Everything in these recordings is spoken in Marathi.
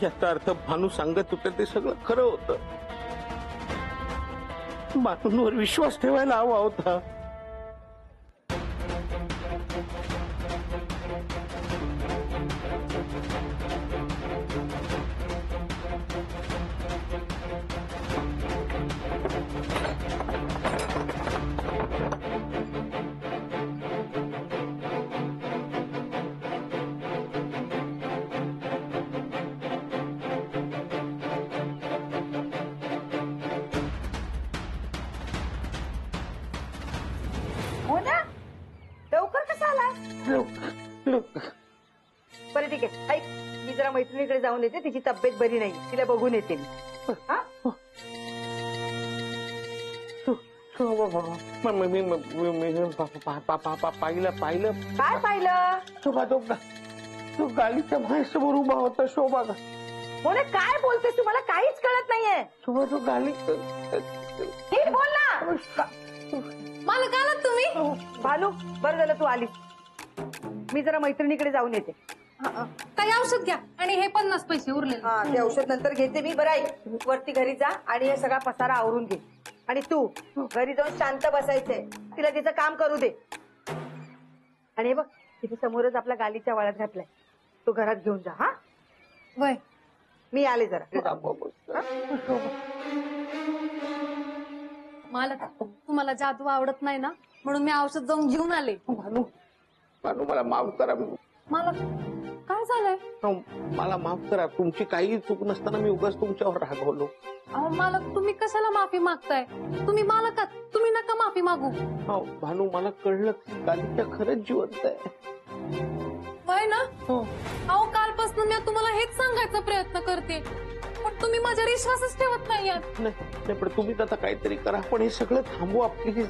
याचा अर्थ भानू सांगत होते ते सगळं खरं होतं. भानूंवर विश्वास ठेवायला हवा होता. हो ना, लवकर कसा आला? बरं ठीक आहे, ऐक, मी जरा मैत्रिणीकडे जाऊन येते, तिची तब्येत बरी नाही, तिला बघून येते मी. हा? पाहिलं काय पाहिलं? शोभा, तो गालीच्या माझ्यासमोर उभा होता. शोभा, बोले काय बोलतेस, तुम्हाला काहीच कळत नाहीये. शोभा, तो गाली नीट बोल ना. मला का ना तुम्ही? भानू, बरं झालं तू आलीस. मी जरा मैत्रिणीकडे जाऊन येते. काही औषध घ्या आणि हे 50 पैसे उरले. हा, ते औषध नंतर घेते मी. बरं ऐक, वरती घरी जा आणि हे सगळा पसारा आवरून घे. आणि तू घरी जाऊन शांत बसायचंय, तिला तिचं काम करू दे. आणि हे बघ, तिथे समोरच आपला गालीच्या वाळ्यात घातलाय, तो घरात घेऊन जा. हा, वय मी आले जरा. मला तुम्हाला जादू आवडत नाही ना, म्हणून मी औषध जाऊन घेऊन आले. भानू, मला माफ करा. मला काय झालंय? मला माफ करा. तुमची काही चूक नसताना मी उगाच तुमच्यावर रागवलो. अहो मालक, तुम्ही कशाला माफी मागताय? तुम्ही मालकात, तुम्ही नका माफी मागू. हो भानू, मला कळलं की गालीच्या खरंच जिवंत आहे. वय ना? अहो कालपासून मी तुम्हाला हेच सांगायचा प्रयत्न करते, पण तुम्ही माझ्यावर विश्वासच ठेवत नाही. नाही, पण तुम्ही आता काहीतरी करा. पण हे सगळं थांबवा प्लीज.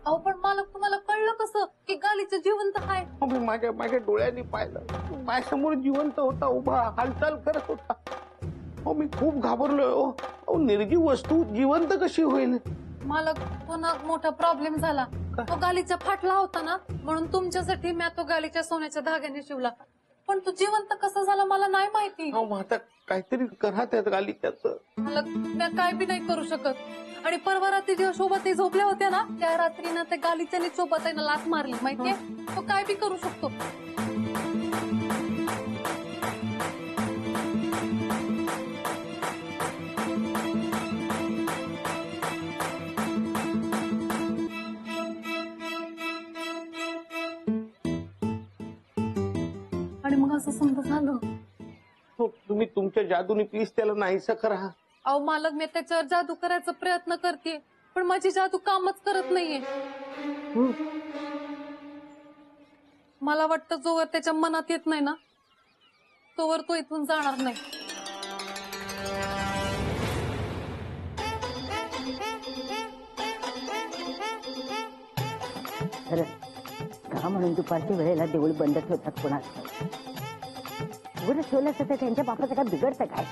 अहो पण मालक, तुम्हाला कळलं कसं की गालीचं जिवंत आहे? मी माझ्या डोळ्यांनी पाहिलं. माझ्यासमोर जिवंत होता, उभा, हालचाल करत होता. हो, मी खूप घाबरलोय. निर्जीव वस्तू जिवंत कशी होईल? मालक, तो ना मोठा प्रॉब्लेम झाला. तो गालीचा फाटला होता ना, म्हणून तुमच्यासाठी मी तो गालीच्या सोन्याच्या धाग्याने शिवला. पण तो जिवंत कसा झाला मला नाही माहिती. आता काहीतरी करा त्यात गालीच्याच. मालक, मी काय बी नाही करू शकत. आणि परवा रात्री जेव्हा शोभाताई झोपल्या होत्या ना, त्या रात्री ना त्या गालीच्याने शोभाताईनं लाथ मारली. माहितीये, तो काय बी करू शकतो. आणि मग असं समजा झालं. हो, तुम्ही तुमच्या जादूने प्लीज त्याला नाहीसं करा. अहो मालक, मी त्याच्यावर जादू करायचा प्रयत्न करते, पण माझी जादू कामच करत नाहीये. मला वाटतं जोवर त्याच्या मनात येत नाही ना, तोवर तो इथून जाणार नाही. खरं का म्हणून दुपारच्या वेळेला देऊळ बंद ठेवतात कोणाला उघड ठेवलं असतं तर त्यांच्या बापाचं काय बिघडतं काय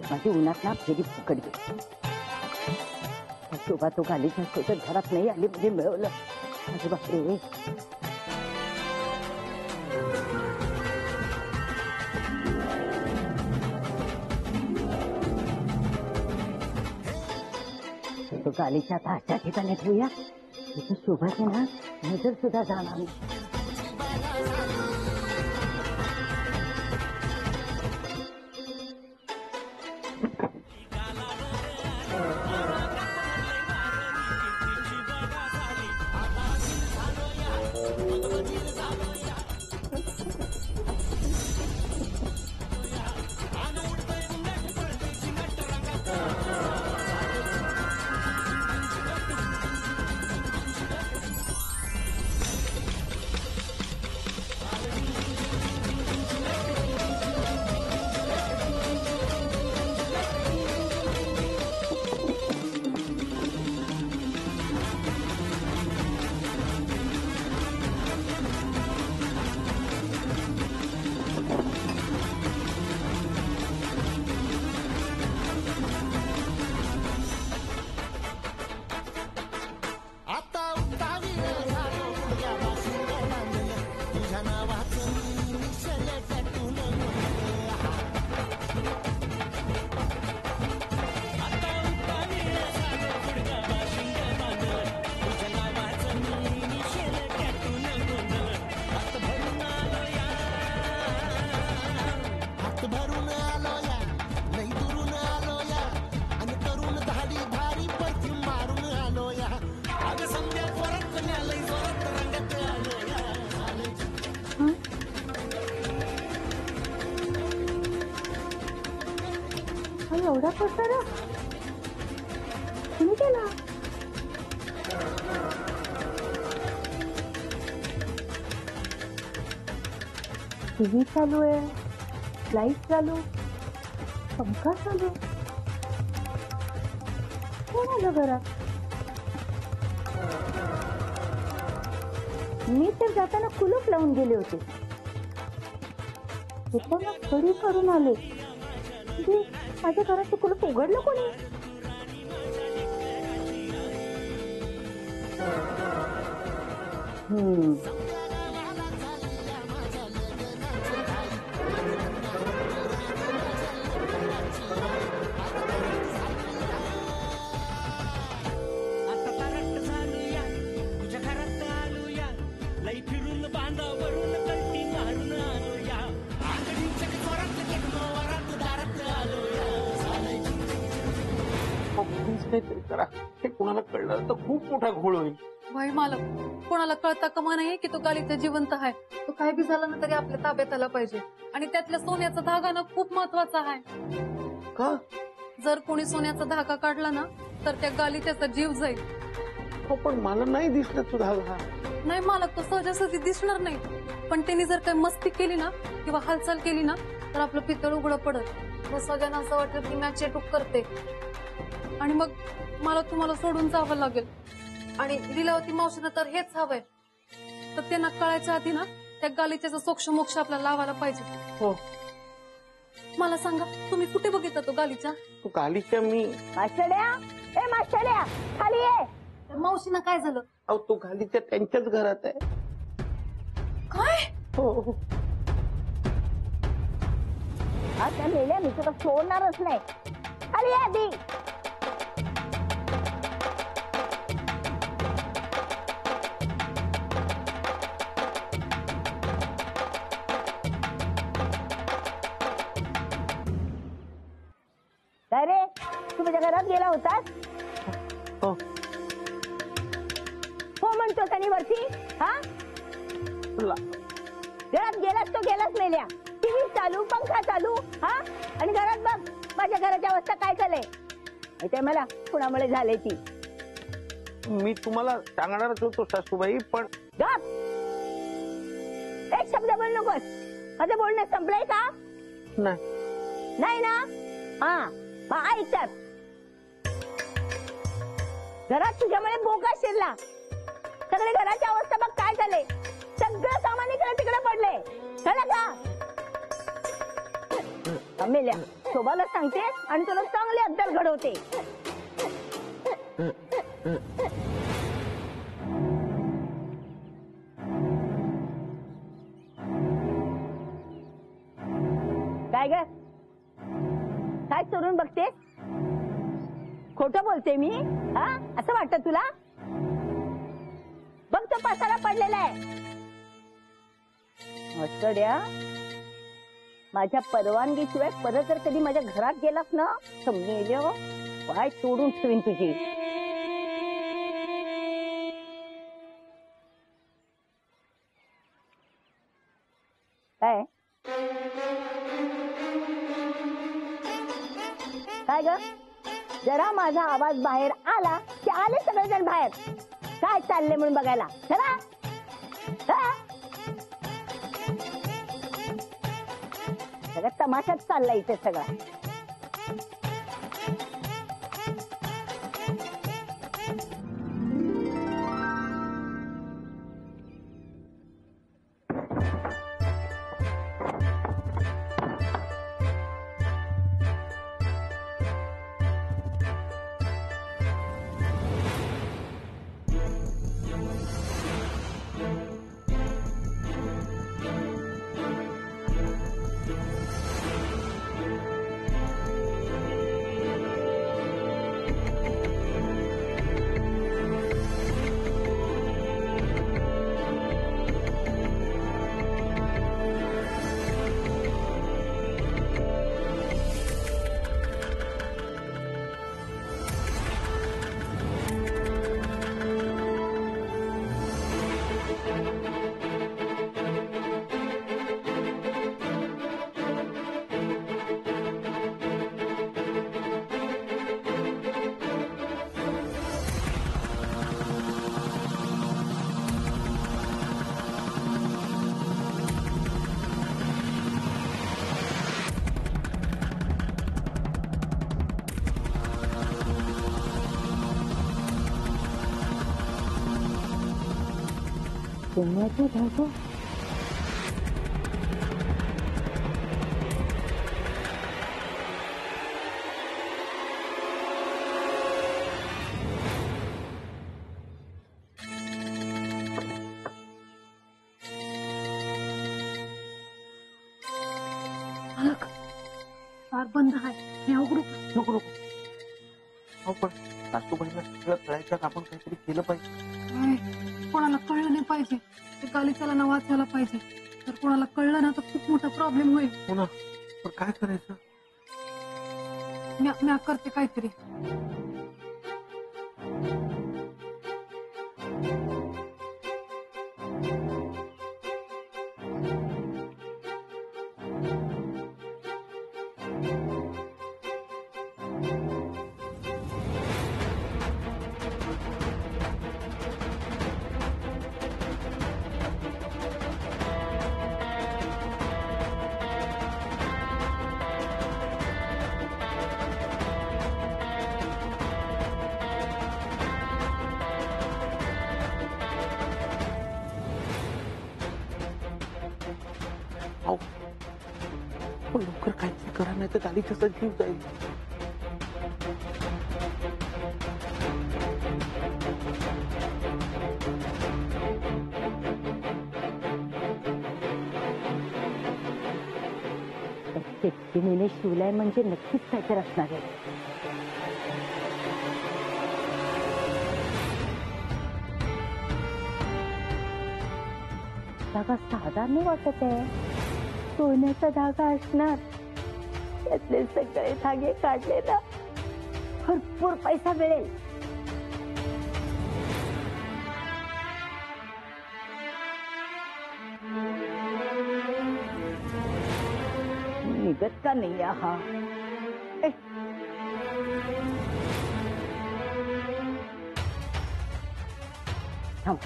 माझी उन्हात ना फेरी फुकट गेली शोभा तो गालीच्या सोबत घरात नाही आली म्हणजे मिळवलं माझे बापरे तो गालीच्या आता अशा ठिकाणी ठेवूया तिथं शोभाची ना नजर सुद्धा जाणार नाही एवढा पसारा तुम्ही केला टीव्ही चालू आहे लाईट चालू पंखा चालू कोण आलं घरात मी तर जाताना कुलूप लावून गेले होते येताना खडी करून आले माझ्या घरात कुलूप उघडलं कोणी करा हे कोणाला कळलं तर खूप मोठा घोळ होईल भाई मालक कोणाला कळता कमा नाही की तो गालीचा जिवंत आहे तो काय बी झाला ना तरी आपल्या ताब्यात आला पाहिजे आणि त्यातल्या सोन्याचा धागा ना खूप महत्वाचा आहे का जर कोणी सोन्याचा धागा काढला ना तर त्या गाली त्याचा जीव जाईल हो पण मला नाही दिसला तो धागा नाही मालक तो सहजासहजी दिसणार नाही पण त्यांनी जर काही मस्ती केली ना किंवा हालचाल केली ना तर आपलं पितळ उघडं पडत मग सगळ्यांना असं वाटतं की मॅच चेटूक करते आणि मग मला तुम्हाला सोडून जावं लागेल आणि लीलावती मावशीनं तर हेच हवंय तर त्यांना कळायच्या आधी ना त्या गालीच्या सोक्ष मोक्ष आपल्याला लावायला पाहिजे हो मला सांगा तुम्ही कुठे बघितला तो गालीच्या तू गालीच्या मी मास्टर्या खाली ये मावशीनं काय झालं अहो तो गालीच्या त्यांच्याच घरात आहे काय हो आता मेल्या मी तुला सोडणारच नाही खाली ये आधी काय रे तू माझ्या घरात गेला होतास हो हो म्हणतोस आणि वरती हा घरात गेलास तो गेलाच मेल्या टीव्ही चालू पंखा चालू हा आणि घरात बघ माझ्या घराची अवस्था काय झालंय माहितीये मला कुणामुळे झाले ती मी तुम्हाला सांगणारच होतो सासूबाई पण गप एक शब्द बोल नकोस माझं बोलणं संपलंय का नाही नाही ना हा मग ऐकतात घरात तुझ्यामुळे बोका शिरला सगळे घराची अवस्था बघ काय झाले. सगळं सामान इकडे तिकडे पडले. कळलं का? अमेल्या शोभाला सांगते आणि तुला चांगली अद्दल घडवते. काय ग काय चोरून बघते. खोटं बोलते मी हा असं वाटतं तुला. बघ तो पसारा पडलेला आहे. मस्तड्या माझ्या परवानगीशिवाय परत जर कधी माझ्या घरात गेलास ना तर मेल्या पाय तोडून ठेवीन तुझी. काय काय ग जरा माझा आवाज बाहेर आला की आले सगळेजण बाहेर. काय चालले म्हणून बघायला. चला सगळं तमाशाच चाललाय इथे सगळा. सोन्याची धागो दार बंद आहे. मी उघडू का? नको नको अहो पण सासूबाईला सगळं कळायचं आपण काहीतरी केलं पाहिजे. नाही, कोणाला कळलं नाही पाहिजे. ते गालिचाला ना वाचायला पाहिजे. तर कोणाला कळलं ना तर खूप मोठा प्रॉब्लेम होईल. हो ना पण काय करायचं. मी करते काहीतरी. पण लवकर काहीतरी करा नाही तर गालीचा जीव जाईल. चिठ्ठीने शिवलाय म्हणजे नक्कीच काहीतरी असणार आहे. धागा साधा नाही वाटत आहे. सोन्याचा धागा असणार. त्यातले सगळे धागे काढले ना भरपूर पैसा मिळेल. निघत का नाही हा. थांब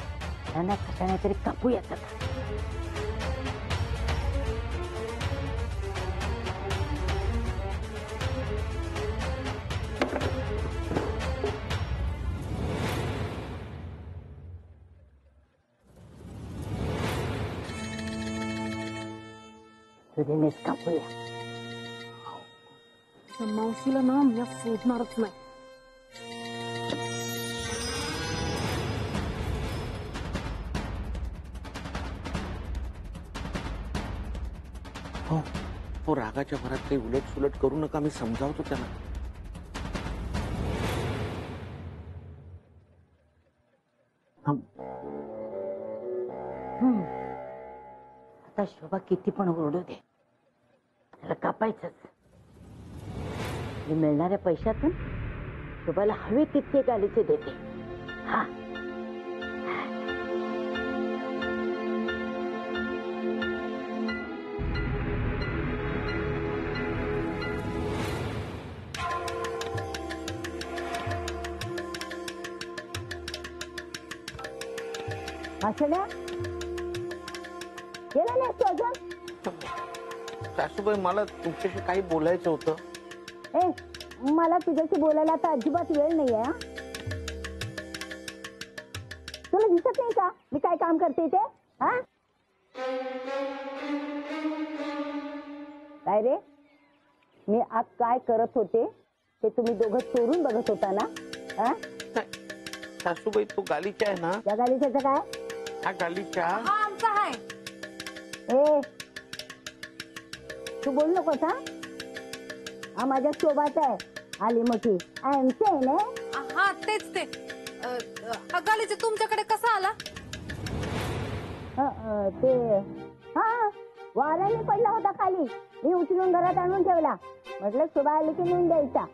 त्यांना कशाने तरी कापू येतात. तुझे नेस कापूया. त्या मावशीला ना मी सोडणारच नाही. हो रागाच्या भरात काही उलट सुलट करू नका, मी समजावतो त्याला. आता शोभा किती पण ओरडू दे, त्याला कापायचंच. मी मिळणाऱ्या पैशातून शोभाला हवे तितके गालीचे देते. हा असल्या गेला नाही तू अजून. सासूबाई मला तुमच्याशी काही बोलायचं होतं. मला तुझ्याशी बोलायला आता अजिबात वेळ नाहीये. तुला दिसत नाही का मी काय काम करते ते? हा काय रे, मी आज काय करत होते ते तुम्ही दोघं चोरून बघत होता ना? हा सासूबाई तो गालीचा आहे ना? त्या गालीच्याचं काय? हा गालीचा हा आमचा आहे. ए तू बोल नकोस. हा माझ्या शोभाचा आहे. आली मोठी आमचे आहे ना? हा तेच ते. हा गालीचे तुमच्याकडे कसा आला? ते हा वाऱ्याने पडला होता खाली. मी उचलून घरात आणून ठेवला. म्हटलं शोभा आली की नेऊन द्यायचा.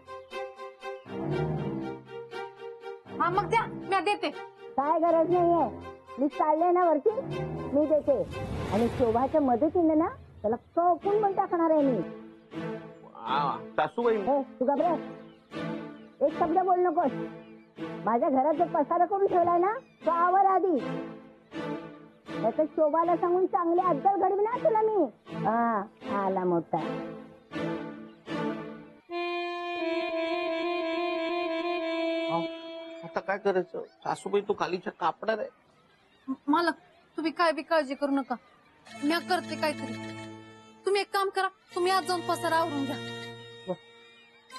हा मग द्या, मी देते. काय गरज नाहीये, मी चालले ना वरती, मी देते. आणि शोभाच्या मदतीने ना त्याला कळकून पण टाकणार आहे मी. सासूबाई तू घाबरे, एक शब्द बोल नकोस. माझ्या घरात जो पसारा करून ठेवलाय ना तो आवर आधी. त्याच्या शोभाला सांगून चांगली अद्दल घडविणार तुला मी. हा आला मोठा. आता काय करायचं? सासूबाई तो गालीचा कापणार आहे. मालक तुम्ही काय बी काळजी करू नका, मी करते काहीतरी. तुम्ही एक काम करा, तुम्ही आज जाऊन पसारा आवरून घ्या.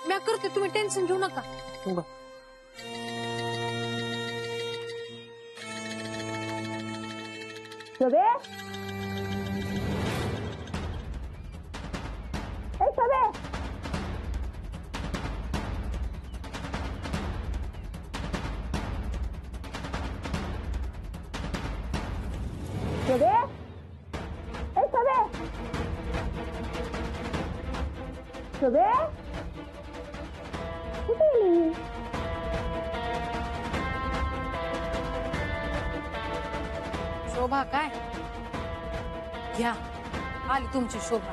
मी करते, तुम्ही टेन्शन घेऊ नका. शोभे, शोभे, शोभे, शोभे, शोभे, कुठे गेली? शोभा काय घ्या, आली तुमची शोभा.